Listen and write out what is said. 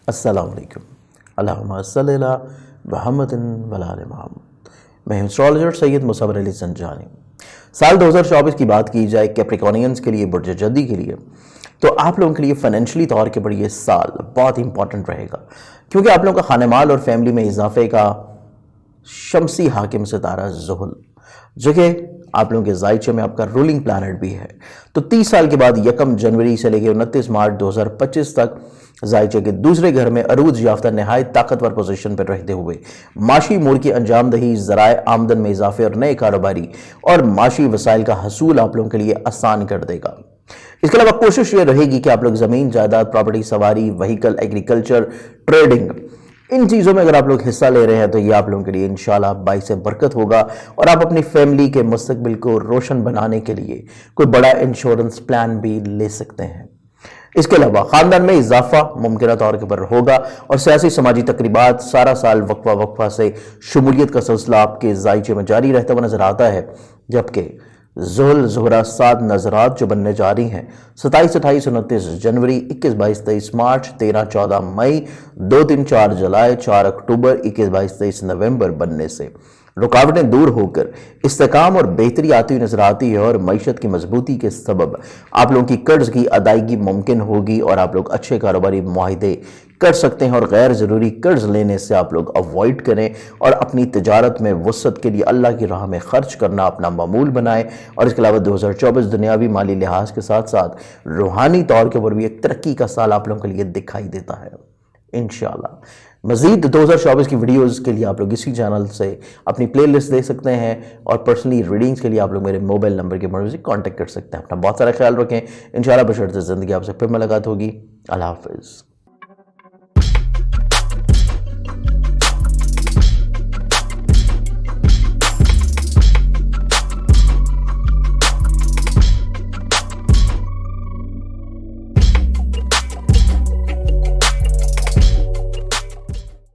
السلام علیکم، اللہم صلی علی محمد وعلی آل محمد۔ میں ہوں اسٹرالوجر سید مصور علی زنجانی۔ سال 2024 کی بات کی جائے کیپریکونینز کے لیے، برج جدی کے لیے، تو آپ لوگوں کے لیے فائنینشلی طور کے پر یہ سال بہت امپورٹنٹ رہے گا، کیونکہ آپ لوگوں کا خانہ مال اور فیملی میں اضافے کا شمسی حاکم ستارہ زحل، جو کہ آپ لوگوں کے زائچے میں آپ کا رولنگ پلانٹ بھی ہے، تو 30 سال کے بعد 1 جنوری سے لے کے 29 مارچ 2025 تک زائچے کے دوسرے گھر میں عروج یافتہ نہایت طاقتور پوزیشن پر رہتے ہوئے معاشی امور کی انجام دہی، ذرائع آمدن میں اضافے اور نئے کاروباری اور معاشی وسائل کا حصول آپ لوگوں کے لیے آسان کر دے گا۔ اس کے علاوہ کوشش یہ رہے گی کہ آپ لوگ زمین، جائیداد، پراپرٹی، سواری، وہیکل، ایگریکلچر، ٹریڈنگ، ان چیزوں میں اگر آپ لوگ حصہ لے رہے ہیں تو یہ آپ لوگوں کے لیے انشاءاللہ باعث برکت ہوگا، اور آپ اپنی فیملی کے مستقبل کو روشن بنانے کے لیے کوئی بڑا انشورنس پلان بھی لے سکتے ہیں۔ اس کے علاوہ خاندان میں اضافہ ممکنہ طور پر ہوگا، اور سیاسی سماجی تقریبات سارا سال وقفہ سے شمولیت کا سلسلہ آپ کے زائچے میں جاری رہتا ہوا نظر آتا ہے، جبکہ زحل زہرہ 7 نظرات جو بننے جاری ہیں 27، 28، 29 جنوری، 21، 22، 23 مارچ، 13، 14 مئی، 2، 3، 4 جولائی، 4 اکتوبر، 21، 22، 23 نومبر بننے سے رکاوٹیں دور ہو کر استحکام اور بہتری آتی ہوئی نظر آتی ہے، اور معیشت کی مضبوطی کے سبب آپ لوگوں کی قرض کی ادائیگی ممکن ہوگی، اور آپ لوگ اچھے کاروباری معاہدے کر سکتے ہیں، اور غیر ضروری قرض لینے سے آپ لوگ اوائڈ کریں، اور اپنی تجارت میں وسعت کے لیے اللہ کی راہ میں خرچ کرنا اپنا معمول بنائیں۔ اور اس کے علاوہ 2024 دنیاوی مالی لحاظ کے ساتھ ساتھ روحانی طور کے اوپر بھی ایک ترقی کا سال آپ لوگوں کے لیے دکھائی دیتا ہے انشاءاللہ۔ مزید 2024 کی ویڈیوز کے لیے آپ لوگ اسی چینل سے اپنی پلے لسٹ دے سکتے ہیں، اور پرسنلی ریڈنگز کے لیے آپ لوگ میرے موبائل نمبر کے مرضی کانٹیکٹ کر سکتے ہیں۔ اپنا بہت سارا خیال رکھیں، انشاءاللہ بشرط زندگی آپ سے پھر ملاقات ہوگی۔ اللہ حافظ۔